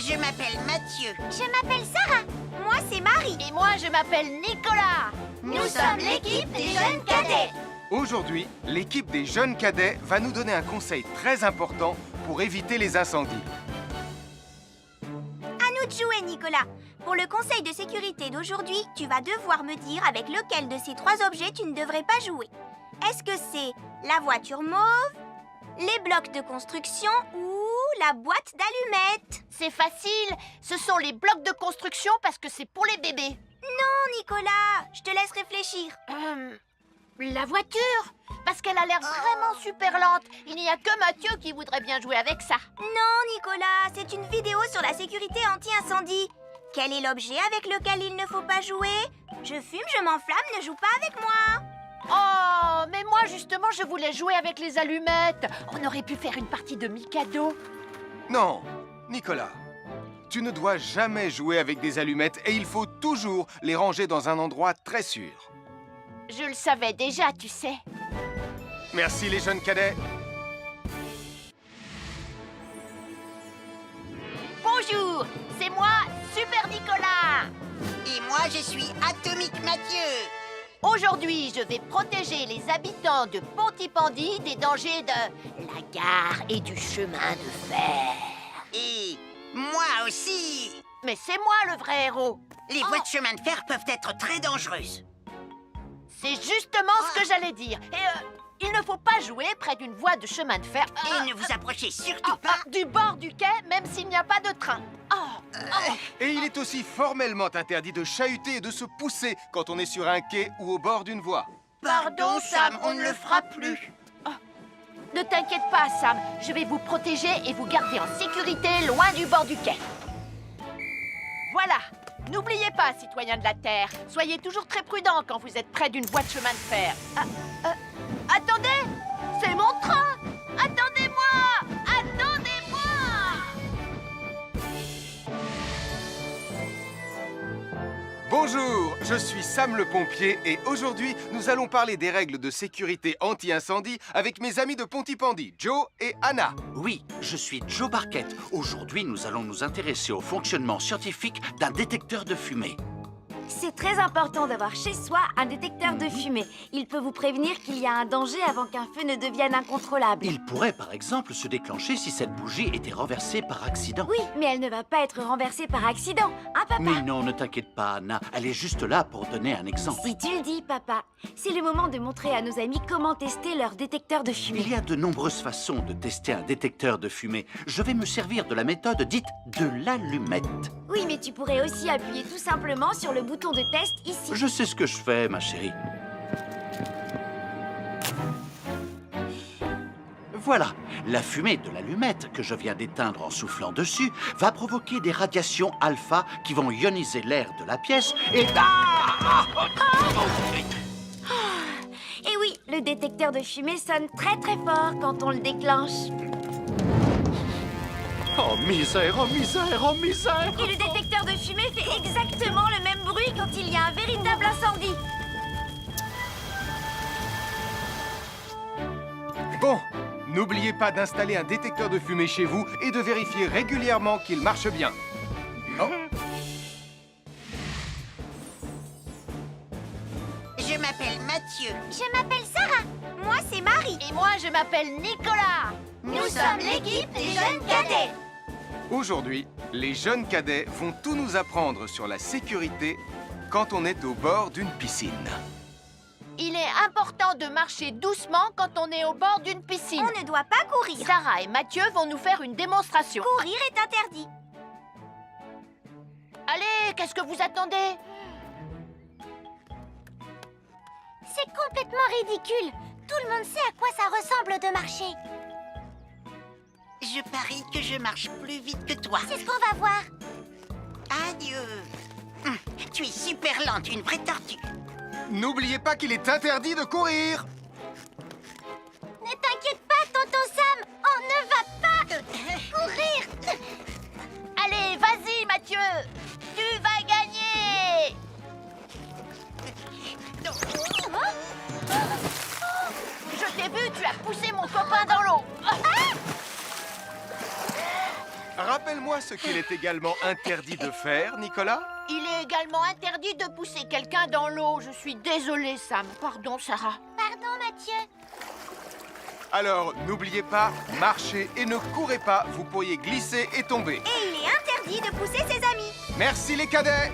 Je m'appelle Mathieu. Je m'appelle Sarah. Moi, c'est Marie. Et moi, je m'appelle Nicolas. Nous sommes l'équipe des jeunes cadets. Aujourd'hui, l'équipe des jeunes cadets va nous donner un conseil très important pour éviter les incendies. À nous de jouer, Nicolas. Pour le conseil de sécurité d'aujourd'hui, tu vas devoir me dire avec lequel de ces 3 objets tu ne devrais pas jouer. Est-ce que c'est la voiture mauve, les blocs de construction ou la boîte d'allumettes? C'est facile. Ce sont les blocs de construction parce que c'est pour les bébés. Non, Nicolas, je te laisse réfléchir. La voiture, parce qu'elle a l'air vraiment super lente. Il n'y a que Mathieu qui voudrait bien jouer avec ça. Non, Nicolas, c'est une vidéo sur la sécurité anti-incendie. Quel est l'objet avec lequel il ne faut pas jouer? Je fume, je m'enflamme, ne joue pas avec moi. Oh, mais moi justement, je voulais jouer avec les allumettes. On aurait pu faire une partie de Mikado. Non, Nicolas, tu ne dois jamais jouer avec des allumettes et il faut toujours les ranger dans un endroit très sûr. Je le savais déjà, tu sais. Merci les jeunes cadets. Bonjour, c'est moi, Super Nicolas. Et moi, je suis Atomique Mathieu. Aujourd'hui, je vais protéger les habitants de Pontypandy des dangers de la gare et du chemin de fer. Et moi aussi. Mais c'est moi le vrai héros. Les voies de chemin de fer peuvent être très dangereuses. C'est justement ce que j'allais dire. Et il ne faut pas jouer près d'une voie de chemin de fer. Et ne vous approchez surtout pas. Du bord du quai, même s'il n'y a pas de train. Et il est aussi formellement interdit de chahuter et de se pousser quand on est sur un quai ou au bord d'une voie. Pardon, Sam, on ne le fera plus. Ne t'inquiète pas, Sam. Je vais vous protéger et vous garder en sécurité loin du bord du quai. Voilà. N'oubliez pas, citoyens de la Terre, soyez toujours très prudents quand vous êtes près d'une voie de chemin de fer. Attendez! C'est mon train! Attendez-moi! Attendez-moi! Bonjour, je suis Sam le pompier et aujourd'hui, nous allons parler des règles de sécurité anti-incendie avec mes amis de Pontypandy, Joe et Anna. Oui, je suis Joe Barquette. Aujourd'hui, nous allons nous intéresser au fonctionnement scientifique d'un détecteur de fumée. C'est très important d'avoir chez soi un détecteur de fumée. Il peut vous prévenir qu'il y a un danger avant qu'un feu ne devienne incontrôlable. Il pourrait, par exemple, se déclencher si cette bougie était renversée par accident. Oui, mais elle ne va pas être renversée par accident, hein, papa? Mais non, ne t'inquiète pas, Anna. Elle est juste là pour donner un exemple. Si tu le dis, papa. C'est le moment de montrer à nos amis comment tester leur détecteur de fumée. Il y a de nombreuses façons de tester un détecteur de fumée. Je vais me servir de la méthode dite de l'allumette. Oui, mais tu pourrais aussi appuyer tout simplement sur le bouton de test ici. Je sais ce que je fais, ma chérie. Voilà, la fumée de l'allumette que je viens d'éteindre en soufflant dessus va provoquer des radiations alpha qui vont ioniser l'air de la pièce et... Et oui, le détecteur de fumée sonne très très fort quand on le déclenche. Oh misère, oh misère, oh misère! Et le détecteur de fumée fait exactement le même bruit quand il y a un véritable incendie. Bon, n'oubliez pas d'installer un détecteur de fumée chez vous et de vérifier régulièrement qu'il marche bien. Oh. Je m'appelle Mathieu. Je m'appelle Sarah. Moi, c'est Marie. Et moi, je m'appelle Nicolas. Nous sommes l'équipe des jeunes cadets. Aujourd'hui, les jeunes cadets vont tout nous apprendre sur la sécurité quand on est au bord d'une piscine. Il est important de marcher doucement quand on est au bord d'une piscine. On ne doit pas courir. Sarah et Mathieu vont nous faire une démonstration. Courir est interdit. Allez, qu'est-ce que vous attendez? C'est complètement ridicule. Tout le monde sait à quoi ça ressemble de marcher. Je parie que je marche plus vite que toi. C'est ce qu'on va voir. Adieu. Tu es super lente, une vraie tortue. N'oubliez pas qu'il est interdit de courir. Ne t'inquiète pas, tonton Sam. On ne va pas courir. Allez, vas-y, Mathieu. Tu vas gagner. Je t'ai vu, tu as poussé mon copain dans l'eau. Rappelle-moi ce qu'il est également interdit de faire, Nicolas. Il est également interdit de pousser quelqu'un dans l'eau. Je suis désolée, Sam. Pardon, Sarah. Pardon, Mathieu. Alors, n'oubliez pas, marchez et ne courez pas, vous pourriez glisser et tomber. Et il est interdit de pousser ses amis. Merci les cadets.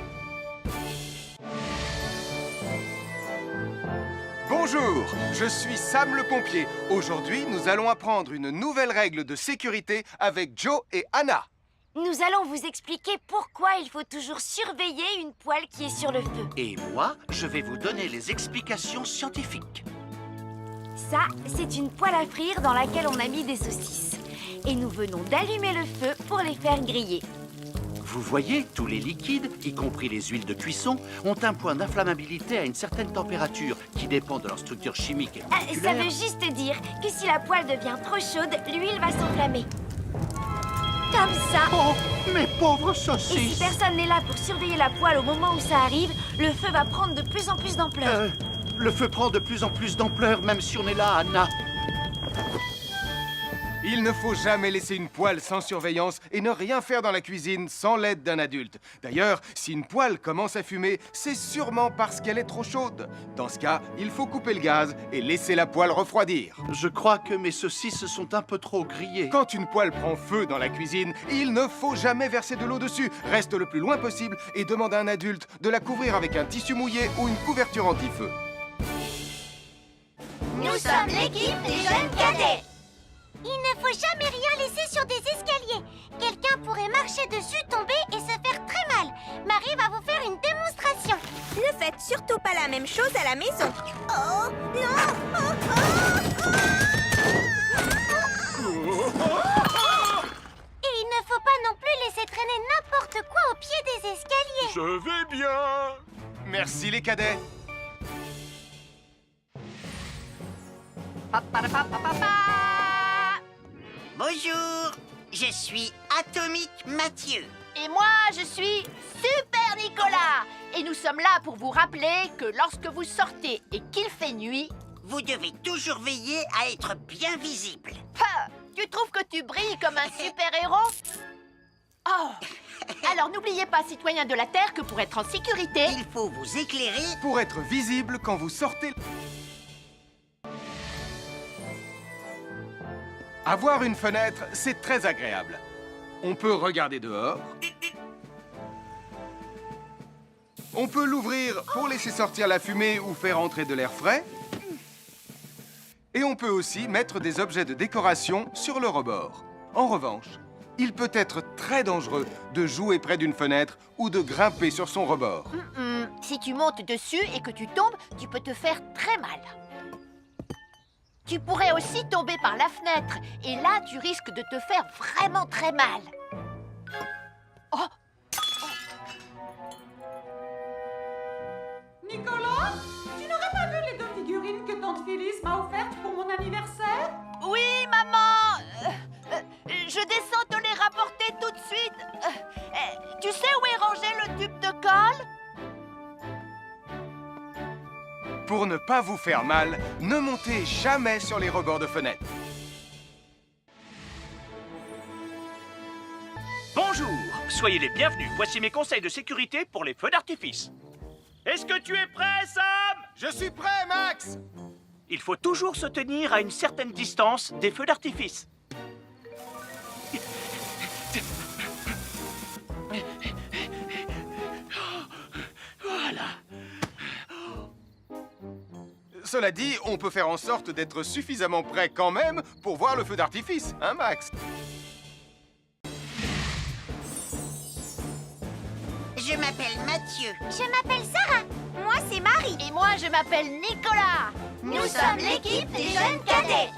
Bonjour, je suis Sam le pompier. Aujourd'hui, nous allons apprendre une nouvelle règle de sécurité avec Joe et Anna. Nous allons vous expliquer pourquoi il faut toujours surveiller une poêle qui est sur le feu. Et moi, je vais vous donner les explications scientifiques. Ça, c'est une poêle à frire dans laquelle on a mis des saucisses. Et nous venons d'allumer le feu pour les faire griller. Vous voyez, tous les liquides, y compris les huiles de cuisson, ont un point d'inflammabilité à une certaine température qui dépend de leur structure chimique et Ça moléculaire. veut juste dire que si la poêle devient trop chaude, l'huile va s'enflammer. Comme ça. Oh, mes pauvres Et si saucisses! personne n'est là pour surveiller la poêle au moment où ça arrive, le feu va prendre de plus en plus d'ampleur. Le feu prend de plus en plus d'ampleur, même si on est là, Anna. Il ne faut jamais laisser une poêle sans surveillance et ne rien faire dans la cuisine sans l'aide d'un adulte. D'ailleurs, si une poêle commence à fumer, c'est sûrement parce qu'elle est trop chaude. Dans ce cas, il faut couper le gaz et laisser la poêle refroidir. Je crois que mes saucisses sont un peu trop grillées. Quand une poêle prend feu dans la cuisine, il ne faut jamais verser de l'eau dessus. Reste le plus loin possible et demande à un adulte de la couvrir avec un tissu mouillé ou une couverture anti-feu. Nous sommes l'équipe des jeunes cadets. Il ne faut jamais rien laisser sur des escaliers. Quelqu'un pourrait marcher dessus, tomber et se faire très mal. Marie va vous faire une démonstration. Ne faites surtout pas la même chose à la maison. Oh, non. Et il ne faut pas non plus laisser traîner n'importe quoi au pied des escaliers. Je vais bien. Merci les cadets. Bonjour, je suis Atomique Mathieu. Et moi, je suis Super Nicolas. Et nous sommes là pour vous rappeler que lorsque vous sortez et qu'il fait nuit... Vous devez toujours veiller à être bien visible. Tu trouves que tu brilles comme un super-héros? Oh! Alors n'oubliez pas, citoyens de la Terre, que pour être en sécurité... Il faut vous éclairer. Pour être visible quand vous sortez... Avoir une fenêtre, c'est très agréable. On peut regarder dehors. On peut l'ouvrir pour laisser sortir la fumée ou faire entrer de l'air frais. Et on peut aussi mettre des objets de décoration sur le rebord. En revanche, il peut être très dangereux de jouer près d'une fenêtre ou de grimper sur son rebord. Si tu montes dessus et que tu tombes, tu peux te faire très mal. Tu pourrais aussi tomber par la fenêtre. Et là, tu risques de te faire vraiment très mal. Oh! Nicolas, tu n'aurais pas vu les 2 figurines que tante Phyllis m'a offertes pour mon anniversaire? Oui, maman! Je descends te les rapporter tout de suite. Tu sais où est rangé le tube de colle? Pour ne pas vous faire mal, ne montez jamais sur les rebords de fenêtres. Bonjour, soyez les bienvenus. Voici mes conseils de sécurité pour les feux d'artifice. Est-ce que tu es prêt, Sam? Je suis prêt, Max! Il faut toujours se tenir à une certaine distance des feux d'artifice. Voilà. Cela dit, on peut faire en sorte d'être suffisamment près quand même pour voir le feu d'artifice, hein, Max? Je m'appelle Mathieu. Je m'appelle Sarah. Moi, c'est Marie. Et moi, je m'appelle Nicolas. Nous sommes l'équipe des jeunes cadets.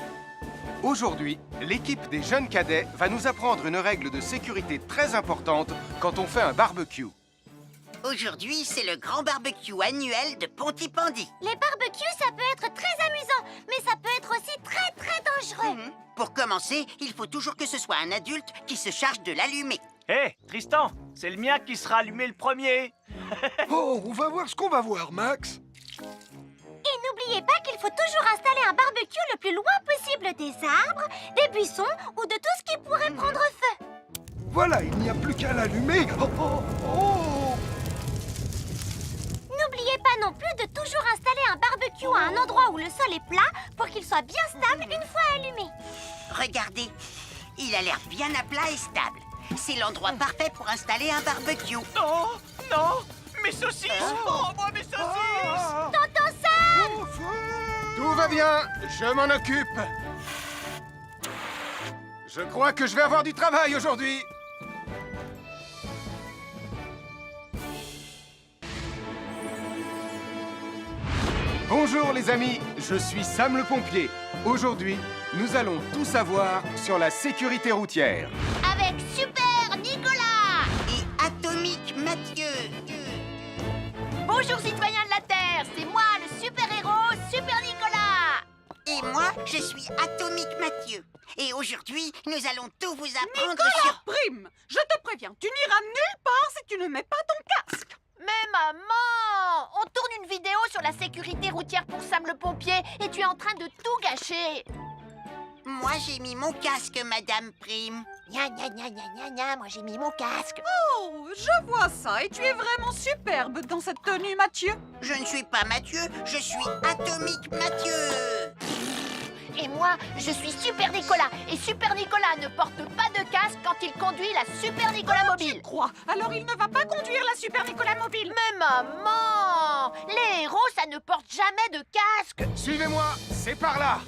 Aujourd'hui, l'équipe des jeunes cadets va nous apprendre une règle de sécurité très importante quand on fait un barbecue. Aujourd'hui, c'est le grand barbecue annuel de Pontypandy. Les barbecues, ça peut être très amusant, mais ça peut être aussi très dangereux. Pour commencer, il faut toujours que ce soit un adulte qui se charge de l'allumer. Hé, Tristan, c'est le mien qui sera allumé le premier. Oh, on va voir ce qu'on va voir, Max. Et n'oubliez pas qu'il faut toujours installer un barbecue le plus loin possible des arbres, des buissons ou de tout ce qui pourrait prendre feu. Voilà, il n'y a plus qu'à l'allumer. Oh, oh, oh. N'oubliez pas non plus de toujours installer un barbecue à un endroit où le sol est plat pour qu'il soit bien stable une fois allumé. Regardez, il a l'air bien à plat et stable. C'est l'endroit parfait pour installer un barbecue. Non, non, mes saucisses. Oh, moi, mes saucisses. Tonton Sam! Tout va bien, je m'en occupe. Je crois que je vais avoir du travail aujourd'hui. Bonjour les amis, je suis Sam le pompier. Aujourd'hui, nous allons tout savoir sur la sécurité routière. Avec Super Nicolas! Et Atomique Mathieu. Bonjour citoyens de la Terre, c'est moi le super-héros Super Nicolas. Et moi, je suis Atomique Mathieu. Et aujourd'hui, nous allons tout vous apprendre Nicolas sur... Prime, je te préviens, tu n'iras nulle part si tu ne mets pas ton casque. Mais maman, on tourne une vidéo sur la sécurité routière pour Sam le pompier et tu es en train de tout gâcher. Moi, j'ai mis mon casque, Madame Prime. Gna gna gna gna gna gna, moi j'ai mis mon casque. Oh, je vois ça et tu es vraiment superbe dans cette tenue, Mathieu. Je ne suis pas Mathieu, je suis Atomique Mathieu. Et moi, je suis Super Nicolas. Et Super Nicolas ne porte pas de casque quand il conduit la Super Nicolas Mobile. Crois, alors il ne va pas conduire la Super Nicolas Mobile. Mais maman, les héros, ça ne porte jamais de casque. Suivez-moi, c'est par là.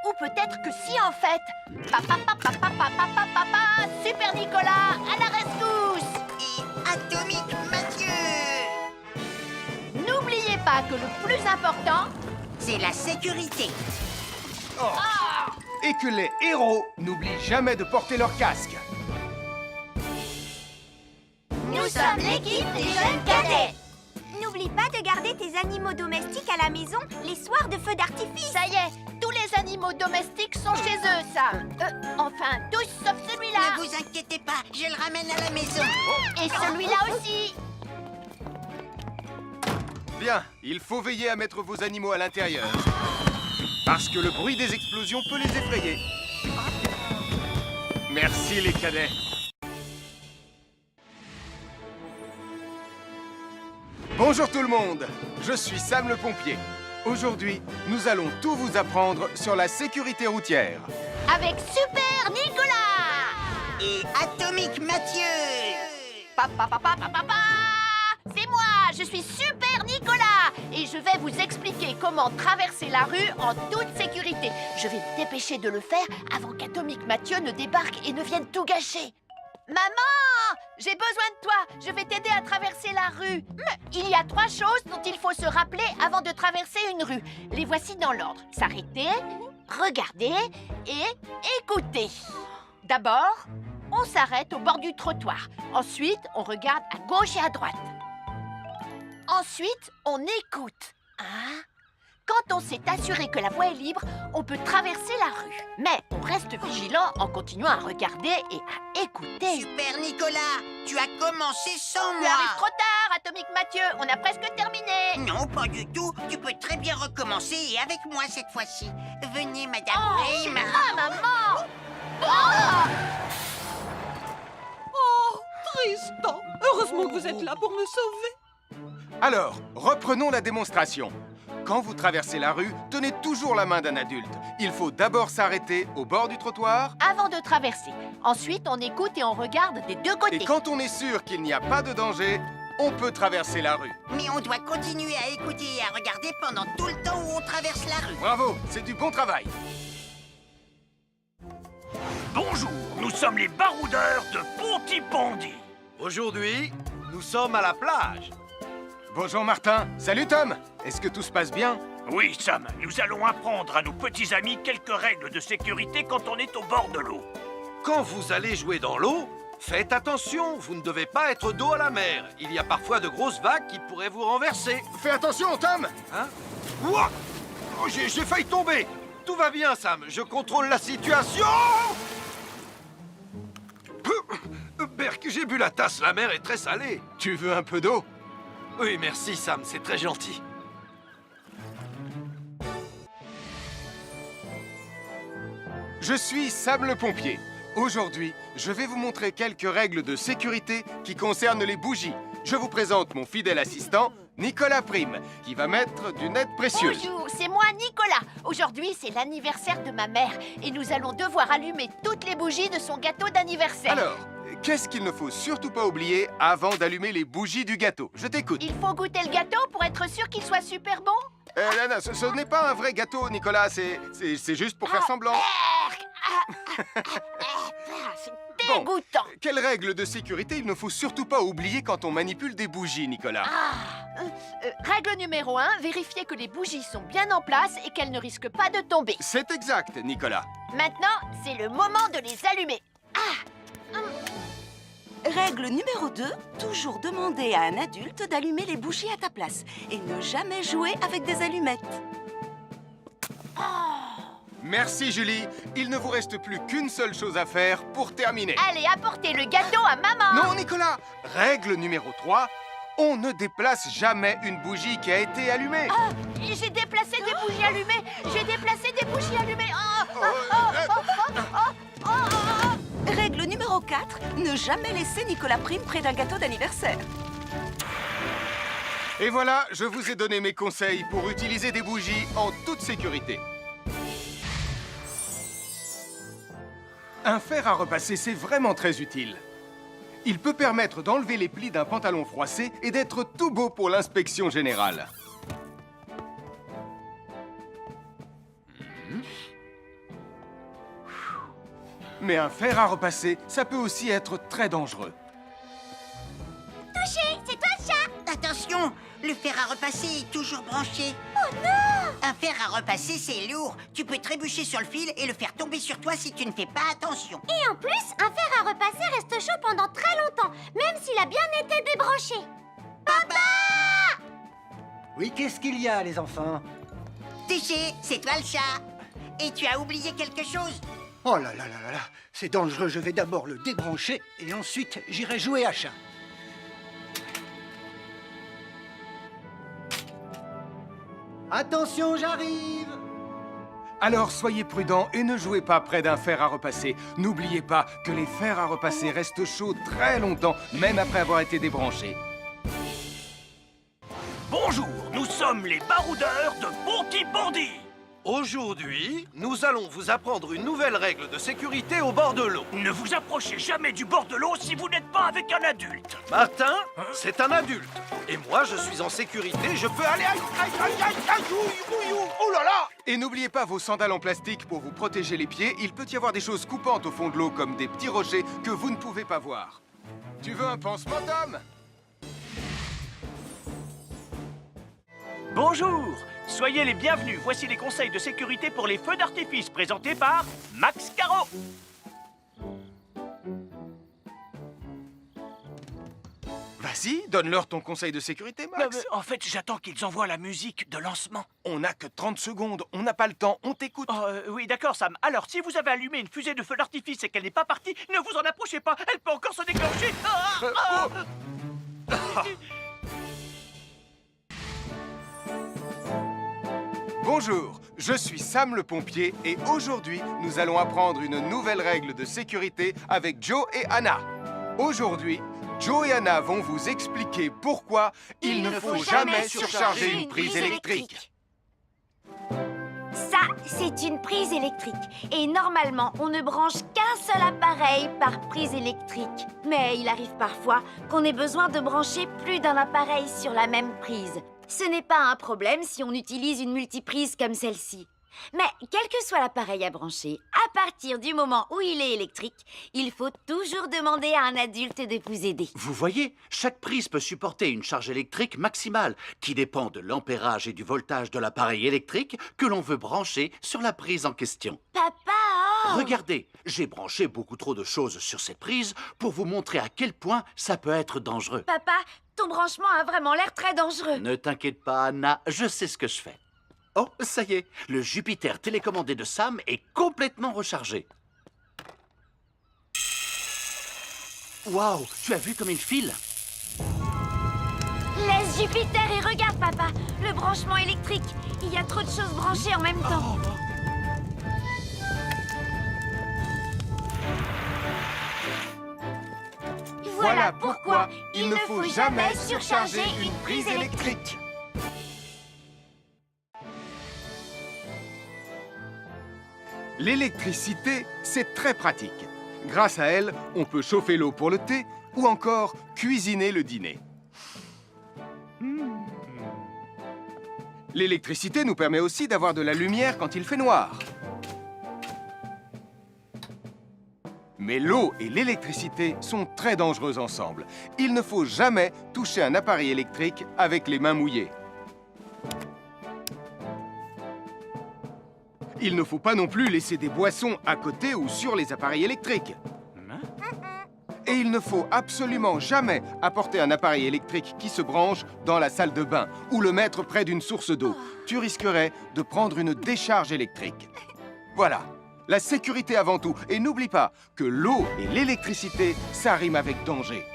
Ou peut-être que si en fait. Papa, papa, papa, papa, papa, Super Nicolas, à la rescousse. Et Atomique Mathieu. N'oubliez pas que le plus important, C'est la sécurité. Et que les héros n'oublient jamais de porter leur casque. Nous sommes l'équipe des jeunes cadets. N'oublie pas de garder tes animaux domestiques à la maison les soirs de feu d'artifice. ça y est, tous les animaux domestiques sont chez eux, Sam. Enfin, tous sauf celui-là. Ne vous inquiétez pas, je le ramène à la maison. Et celui-là aussi. Bien, il faut veiller à mettre vos animaux à l'intérieur. Parce que le bruit des explosions peut les effrayer. Merci les cadets. Bonjour tout le monde, je suis Sam le pompier. Aujourd'hui, nous allons tout vous apprendre sur la sécurité routière. Avec Super Nicolas. Et Atomique Mathieu. Papa, papa, papa, papa. C'est moi, je suis Super Nicolas. Et je vais vous expliquer comment traverser la rue en toute sécurité. Je vais me dépêcher de le faire avant qu'Atomique Mathieu ne débarque et ne vienne tout gâcher. Maman, j'ai besoin de toi. Je vais t'aider à traverser la rue. Mais il y a 3 choses dont il faut se rappeler avant de traverser une rue. Les voici dans l'ordre. S'arrêter, regarder et écouter. D'abord, on s'arrête au bord du trottoir. Ensuite, on regarde à gauche et à droite. Ensuite, on écoute. Hein? Quand on s'est assuré que la voie est libre, on peut traverser la rue. Mais on reste vigilant en continuant à regarder et à écouter. Super Nicolas, tu as commencé sans Tu moi. arrives trop tard, Atomique Mathieu. On a presque terminé. Non, pas du tout. Tu peux très bien recommencer et avec moi cette fois-ci. Venez, Madame Prime. Ah, maman. Oh! Oh, Tristan, heureusement que vous êtes là pour me sauver. Alors, reprenons la démonstration. Quand vous traversez la rue, tenez toujours la main d'un adulte. Il faut d'abord s'arrêter au bord du trottoir. Avant de traverser. Ensuite, on écoute et on regarde des deux côtés. Et quand on est sûr qu'il n'y a pas de danger, on peut traverser la rue. Mais on doit continuer à écouter et à regarder pendant tout le temps où on traverse la rue. Bravo, c'est du bon travail. Bonjour, nous sommes les baroudeurs de Pontypandy. Aujourd'hui, nous sommes à la plage. Bonjour Martin. Salut Tom. Est-ce que tout se passe bien? Oui, Sam, nous allons apprendre à nos petits amis quelques règles de sécurité quand on est au bord de l'eau. Quand vous allez jouer dans l'eau, faites attention, vous ne devez pas être dos à la mer. Il y a parfois de grosses vagues qui pourraient vous renverser. Fais attention Tom. Hein? Ouah! Oh, j'ai failli tomber. Tout va bien, Sam, je contrôle la situation. Berk, j'ai bu la tasse, la mer est très salée. Tu veux un peu d'eau? Oui, merci, Sam, c'est très gentil. Je suis Sam le pompier. Aujourd'hui, je vais vous montrer quelques règles de sécurité qui concernent les bougies. Je vous présente mon fidèle assistant, Nicolas Prime, qui va mettre d'une aide précieuse. Bonjour, c'est moi Nicolas. Aujourd'hui, c'est l'anniversaire de ma mère et nous allons devoir allumer toutes les bougies de son gâteau d'anniversaire. Alors, qu'est-ce qu'il ne faut surtout pas oublier avant d'allumer les bougies du gâteau? Je t'écoute. Il faut goûter le gâteau pour être sûr qu'il soit super bon. Non, ce n'est pas un vrai gâteau, Nicolas. C'est juste pour faire semblant. C'est dégoûtant. Quelles règles de sécurité il ne faut surtout pas oublier quand on manipule des bougies, Nicolas? Règle numéro 1, vérifiez que les bougies sont bien en place et qu'elles ne risquent pas de tomber. C'est exact, Nicolas. Maintenant, c'est le moment de les allumer. Règle numéro 2, toujours demander à un adulte d'allumer les bougies à ta place et ne jamais jouer avec des allumettes. Merci, Julie. Il ne vous reste plus qu'une seule chose à faire pour terminer. Allez, apportez le gâteau à maman. Non, Nicolas. Règle numéro 3, on ne déplace jamais une bougie qui a été allumée. J'ai déplacé des bougies allumées. J'ai déplacé des bougies allumées. Règle numéro 4, ne jamais laisser Nicolas Prime près d'un gâteau d'anniversaire. Et voilà, je vous ai donné mes conseils pour utiliser des bougies en toute sécurité. Un fer à repasser, c'est vraiment très utile. Il peut permettre d'enlever les plis d'un pantalon froissé et d'être tout beau pour l'inspection générale. Mais un fer à repasser, ça peut aussi être très dangereux. Touché, c'est toi le chat. Attention, le fer à repasser est toujours branché. Oh non! Un fer à repasser, c'est lourd. Tu peux trébucher sur le fil et le faire tomber sur toi si tu ne fais pas attention. Et en plus, un fer à repasser reste chaud pendant très longtemps, même s'il a bien été débranché. Papa! Oui, qu'est-ce qu'il y a, les enfants? Touché, c'est toi le chat. Et tu as oublié quelque chose? Oh là là là là là, c'est dangereux, je vais d'abord le débrancher et ensuite j'irai jouer à chat. Attention, j'arrive! Alors soyez prudents et ne jouez pas près d'un fer à repasser. N'oubliez pas que les fers à repasser restent chauds très longtemps, même après avoir été débranchés. Bonjour, nous sommes les baroudeurs de Pontypandy. Aujourd'hui, nous allons vous apprendre une nouvelle règle de sécurité au bord de l'eau. Ne vous approchez jamais du bord de l'eau si vous n'êtes pas avec un adulte. Martin, c'est un adulte. Et moi, je suis en sécurité, je peux aller... Aïe, aïe, aïe, aïe, aïe, ouïe, ouïe, ouïe, oh là là! Et n'oubliez pas vos sandales en plastique pour vous protéger les pieds. Il peut y avoir des choses coupantes au fond de l'eau, comme des petits rochers que vous ne pouvez pas voir. Tu veux un pansement, Tom? Bonjour, soyez les bienvenus. Voici les conseils de sécurité pour les feux d'artifice présentés par Max Caro. Vas-y, donne-leur ton conseil de sécurité, Max. En fait, j'attends qu'ils envoient la musique de lancement. On n'a que 30 secondes, on n'a pas le temps, on t'écoute. Oui, d'accord, Sam. Alors, si vous avez allumé une fusée de feu d'artifice et qu'elle n'est pas partie, ne vous en approchez pas. Elle peut encore se déclencher. Bonjour, je suis Sam le pompier et aujourd'hui, nous allons apprendre une nouvelle règle de sécurité avec Joe et Anna. Aujourd'hui, Joe et Anna vont vous expliquer pourquoi il ne faut jamais surcharger une prise électrique. Ça, c'est une prise électrique. Et normalement, on ne branche qu'un seul appareil par prise électrique. Mais il arrive parfois qu'on ait besoin de brancher plus d'un appareil sur la même prise. Ce n'est pas un problème si on utilise une multiprise comme celle-ci. Mais quel que soit l'appareil à brancher, à partir du moment où il est électrique, il faut toujours demander à un adulte de vous aider. Vous voyez, chaque prise peut supporter une charge électrique maximale qui dépend de l'ampérage et du voltage de l'appareil électrique que l'on veut brancher sur la prise en question. Papa! Regardez, j'ai branché beaucoup trop de choses sur cette prise pour vous montrer à quel point ça peut être dangereux. Papa, ton branchement a vraiment l'air très dangereux. Ne t'inquiète pas, Anna, je sais ce que je fais. Oh, ça y est, le Jupiter télécommandé de Sam est complètement rechargé. Waouh, tu as vu comme il file? Laisse Jupiter et regarde, papa. Le branchement électrique. Il y a trop de choses branchées en même temps. Voilà pourquoi il ne faut jamais surcharger une prise électrique. L'électricité, c'est très pratique. Grâce à elle, on peut chauffer l'eau pour le thé ou encore cuisiner le dîner. L'électricité nous permet aussi d'avoir de la lumière quand il fait noir. Mais l'eau et l'électricité sont très dangereuses ensemble. Il ne faut jamais toucher un appareil électrique avec les mains mouillées. Il ne faut pas non plus laisser des boissons à côté ou sur les appareils électriques. Et il ne faut absolument jamais apporter un appareil électrique qui se branche dans la salle de bain ou le mettre près d'une source d'eau. Tu risquerais de prendre une décharge électrique. Voilà, la sécurité avant tout. Et n'oublie pas que l'eau et l'électricité, ça rime avec danger.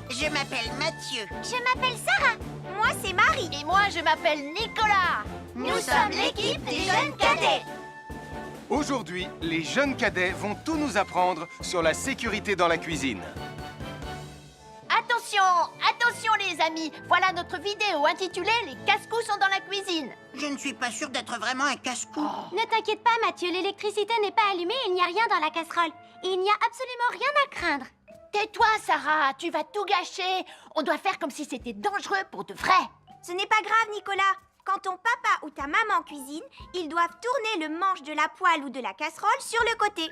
Je m'appelle Mathieu. Je m'appelle Sarah. Moi, c'est Marie. Et moi, je m'appelle Nicolas. Nous sommes l'équipe des jeunes cadets. Aujourd'hui, les jeunes cadets vont tout nous apprendre sur la sécurité dans la cuisine. Attention, attention les amis. Voilà notre vidéo intitulée « Les casse-cous sont dans la cuisine ». Je ne suis pas sûre d'être vraiment un casse-cou. Ne t'inquiète pas, Mathieu. L'électricité n'est pas allumée et il n'y a rien dans la casserole. Il n'y a absolument rien à craindre. Tais-toi, Sarah, tu vas tout gâcher. On doit faire comme si c'était dangereux pour de vrai. Ce n'est pas grave, Nicolas. Quand ton papa ou ta maman cuisine, ils doivent tourner le manche de la poêle ou de la casserole sur le côté.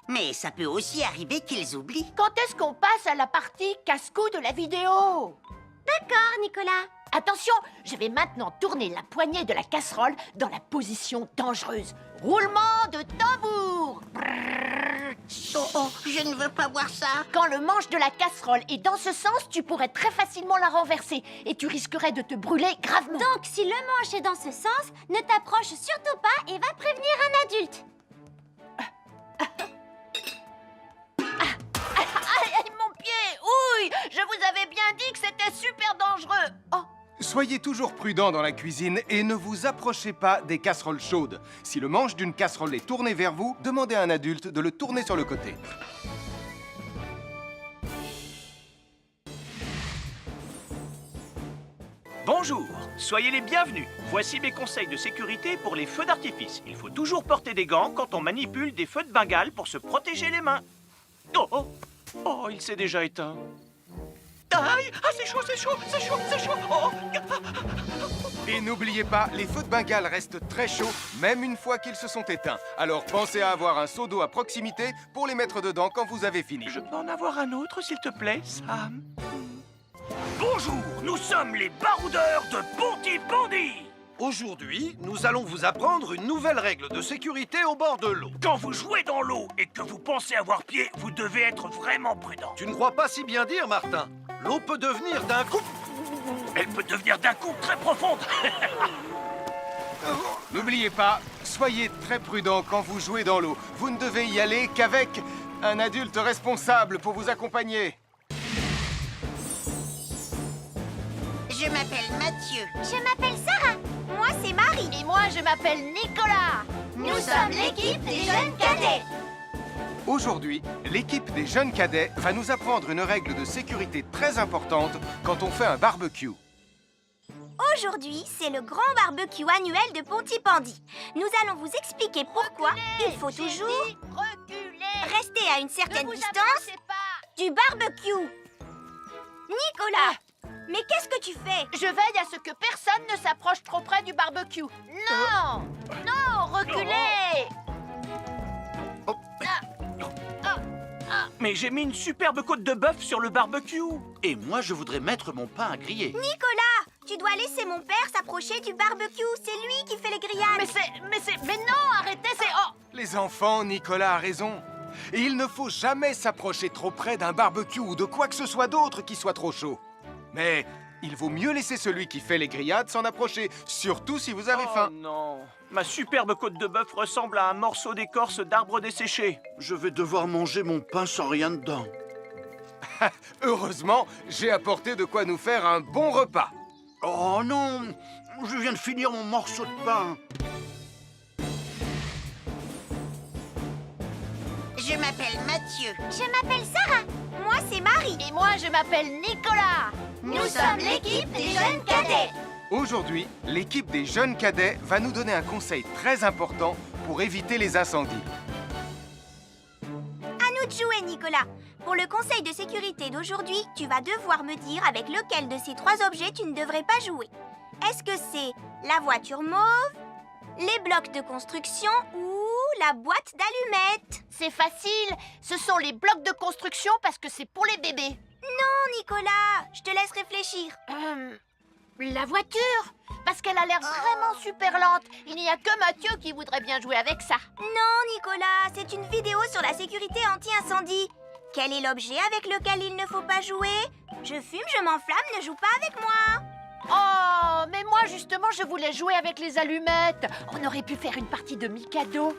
Mais ça peut aussi arriver qu'ils oublient. Quand est-ce qu'on passe à la partie casse-cou de la vidéo? D'accord, Nicolas. Attention, je vais maintenant tourner la poignée de la casserole dans la position dangereuse. Roulement de tambour. Oh, je ne veux pas voir ça. Quand le manche de la casserole est dans ce sens, tu pourrais très facilement la renverser et tu risquerais de te brûler gravement. Donc, si le manche est dans ce sens, ne t'approche surtout pas et va prévenir un adulte. Aïe, mon pied! Ouille! Je vous avais bien dit que c'était super dangereux. Oh! Soyez toujours prudents dans la cuisine et ne vous approchez pas des casseroles chaudes. Si le manche d'une casserole est tourné vers vous, demandez à un adulte de le tourner sur le côté. Bonjour, soyez les bienvenus. Voici mes conseils de sécurité pour les feux d'artifice. Il faut toujours porter des gants quand on manipule des feux de Bengale pour se protéger les mains. Oh, oh, oh, il s'est déjà éteint. Aïe, ah, c'est chaud, c'est chaud, c'est chaud, c'est chaud. Oh. Et n'oubliez pas, les feux de Bengale restent très chauds, même une fois qu'ils se sont éteints. Alors pensez à avoir un seau d'eau à proximité pour les mettre dedans quand vous avez fini. Je peux en avoir un autre, s'il te plaît, Sam? Bonjour, nous sommes les baroudeurs de Pontypandy. Aujourd'hui, nous allons vous apprendre une nouvelle règle de sécurité au bord de l'eau. Quand vous jouez dans l'eau et que vous pensez avoir pied, vous devez être vraiment prudent. Tu ne crois pas si bien dire, Martin? L'eau peut devenir d'un coup... Elle peut devenir d'un coup très profonde. N'oubliez pas, soyez très prudents quand vous jouez dans l'eau. Vous ne devez y aller qu'avec un adulte responsable pour vous accompagner. Je m'appelle Mathieu. Je m'appelle Sarah. Moi, c'est Marie. Et moi, je m'appelle Nicolas. Nous sommes l'équipe des jeunes cadets. Aujourd'hui, l'équipe des jeunes cadets va nous apprendre une règle de sécurité très importante quand on fait un barbecue. Aujourd'hui, c'est le grand barbecue annuel de Pontypandy. Nous allons vous expliquer pourquoi il faut toujours rester à une certaine distance du barbecue. Nicolas, mais qu'est-ce que tu fais? Je veille à ce que personne ne s'approche trop près du barbecue. Non! Non, reculez! Mais j'ai mis une superbe côte de bœuf sur le barbecue. Et moi, je voudrais mettre mon pain à griller. Nicolas, tu dois laisser mon père s'approcher du barbecue. C'est lui qui fait les grillades. Mais non, arrêtez, c'est... Oh! Les enfants, Nicolas a raison. Et il ne faut jamais s'approcher trop près d'un barbecue ou de quoi que ce soit d'autre qui soit trop chaud. Mais il vaut mieux laisser celui qui fait les grillades s'en approcher, surtout si vous avez faim. Non, ma superbe côte de bœuf ressemble à un morceau d'écorce d'arbre desséché. Je vais devoir manger mon pain sans rien dedans. Heureusement, j'ai apporté de quoi nous faire un bon repas. Oh non, je viens de finir mon morceau de pain. Je m'appelle Mathieu. Je m'appelle Sarah. Moi, c'est Marie. Et moi, je m'appelle Nicolas. Nous sommes l'équipe des jeunes cadets. Aujourd'hui, l'équipe des jeunes cadets va nous donner un conseil très important pour éviter les incendies. À nous de jouer, Nicolas. Pour le conseil de sécurité d'aujourd'hui, tu vas devoir me dire avec lequel de ces 3 objets tu ne devrais pas jouer. Est-ce que c'est la voiture mauve, les blocs de construction ou la boîte d'allumettes? C'est facile. Ce sont les blocs de construction parce que c'est pour les bébés. Non, Nicolas, je te laisse réfléchir. La voiture, parce qu'elle a l'air vraiment super lente. Il n'y a que Mathieu qui voudrait bien jouer avec ça. Non, Nicolas, c'est une vidéo sur la sécurité anti-incendie. Quel est l'objet avec lequel il ne faut pas jouer? Je fume, je m'enflamme, ne joue pas avec moi. Oh, mais moi justement, je voulais jouer avec les allumettes. On aurait pu faire une partie de Mikado.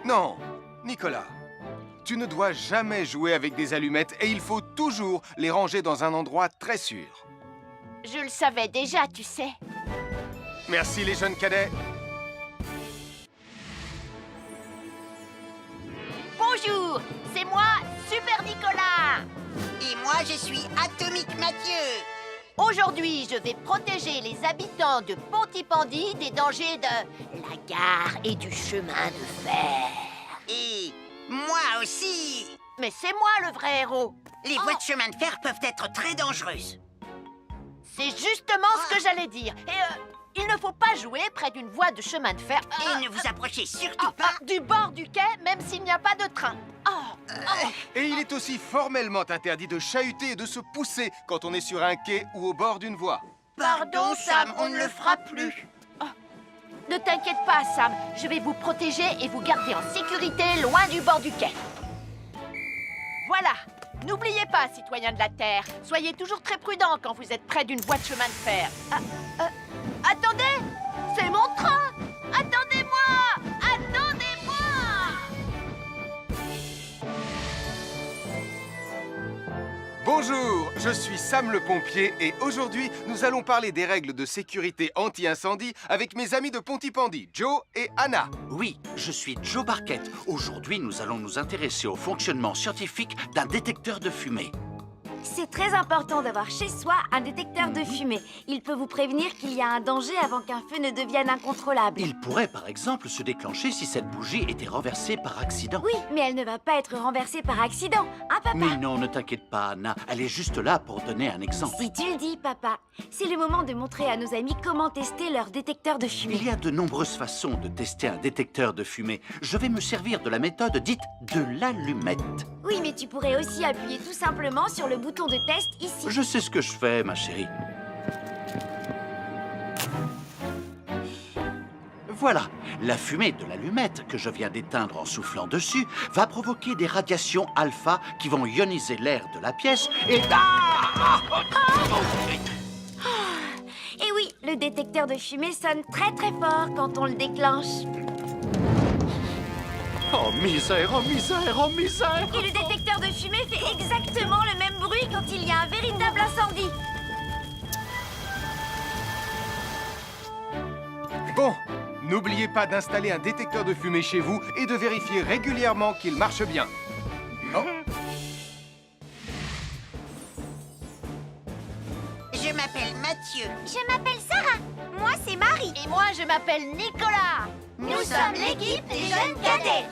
Non, Nicolas, tu ne dois jamais jouer avec des allumettes et il faut toujours les ranger dans un endroit très sûr. Je le savais déjà, tu sais. Merci les jeunes cadets. Bonjour, c'est moi, Super Nicolas. Et moi, je suis Atomique Mathieu. Aujourd'hui, je vais protéger les habitants de Pontypandy des dangers de la gare et du chemin de fer. Et moi aussi. Mais c'est moi le vrai héros. Les voies de chemin de fer peuvent être très dangereuses. C'est justement ce que j'allais dire. Et il ne faut pas jouer près d'une voie de chemin de fer. Et ne vous approchez surtout pas Du bord du quai, même s'il n'y a pas de train. Et il est aussi formellement interdit de chahuter et de se pousser quand on est sur un quai ou au bord d'une voie. Pardon, Sam, on ne le fera plus. Ne t'inquiète pas, Sam. Je vais vous protéger et vous garder en sécurité loin du bord du quai. Voilà. N'oubliez pas, citoyens de la Terre, soyez toujours très prudents quand vous êtes près d'une voie de chemin de fer. Attendez! C'est mon train! Attendez-moi! Attendez-moi! Bonjour, je suis Sam le pompier et aujourd'hui, nous allons parler des règles de sécurité anti-incendie avec mes amis de Pontypandy, Joe et Anna. Oui, je suis Joe Barquette. Aujourd'hui, nous allons nous intéresser au fonctionnement scientifique d'un détecteur de fumée. C'est très important d'avoir chez soi un détecteur de fumée. Il peut vous prévenir qu'il y a un danger avant qu'un feu ne devienne incontrôlable. Il pourrait, par exemple, se déclencher si cette bougie était renversée par accident. Oui, mais elle ne va pas être renversée par accident, hein, papa? Mais non, ne t'inquiète pas, Anna. Elle est juste là pour donner un exemple. Si tu le dis, papa. C'est le moment de montrer à nos amis comment tester leur détecteur de fumée. Il y a de nombreuses façons de tester un détecteur de fumée. Je vais me servir de la méthode dite de l'allumette. Oui, mais tu pourrais aussi appuyer tout simplement sur le bouton de test ici. Je sais ce que je fais, ma chérie. Voilà, la fumée de l'allumette que je viens d'éteindre en soufflant dessus va provoquer des radiations alpha qui vont ioniser l'air de la pièce et... Et oui, le détecteur de fumée sonne très très fort quand on le déclenche. Oh misère, oh misère, oh misère! Et le détecteur de fumée fait exactement le même bruit quand il y a un véritable incendie. Bon, n'oubliez pas d'installer un détecteur de fumée chez vous et de vérifier régulièrement qu'il marche bien. Oh. Je m'appelle Mathieu. Je m'appelle Sarah. Moi, c'est Marie. Et moi, je m'appelle Nicolas. Nous sommes l'équipe des jeunes cadets.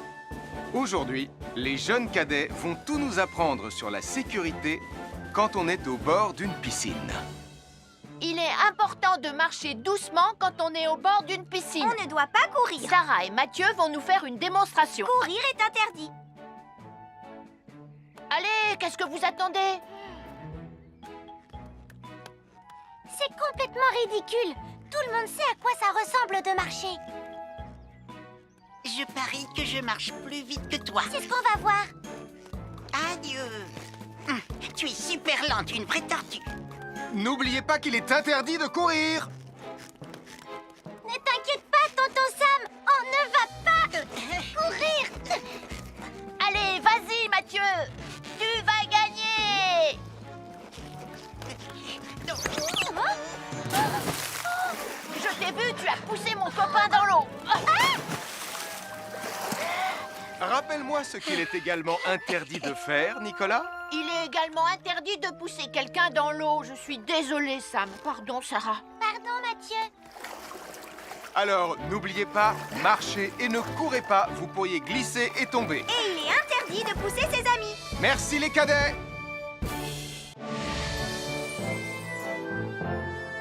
Aujourd'hui, les jeunes cadets vont tout nous apprendre sur la sécurité quand on est au bord d'une piscine. Il est important de marcher doucement quand on est au bord d'une piscine. On ne doit pas courir. Sarah et Mathieu vont nous faire une démonstration. Courir est interdit. Allez, qu'est-ce que vous attendez? C'est complètement ridicule. Tout le monde sait à quoi ça ressemble de marcher. Je parie que je marche plus vite que toi. C'est ce qu'on va voir. Adieu. Tu es super lente, une vraie tortue. N'oubliez pas qu'il est interdit de courir. Ne t'inquiète pas, tonton Sam. On ne va pas courir. Allez, vas-y, Mathieu. Tu vas gagner. Je t'ai vu, tu as poussé mon copain dans l'eau. Rappelle-moi ce qu'il est également interdit de faire, Nicolas. Il est également interdit de pousser quelqu'un dans l'eau. Je suis désolée, Sam. Pardon, Sarah. Pardon, Mathieu. Alors, n'oubliez pas, marchez et ne courez pas, vous pourriez glisser et tomber. Et il est interdit de pousser ses amis. Merci les cadets.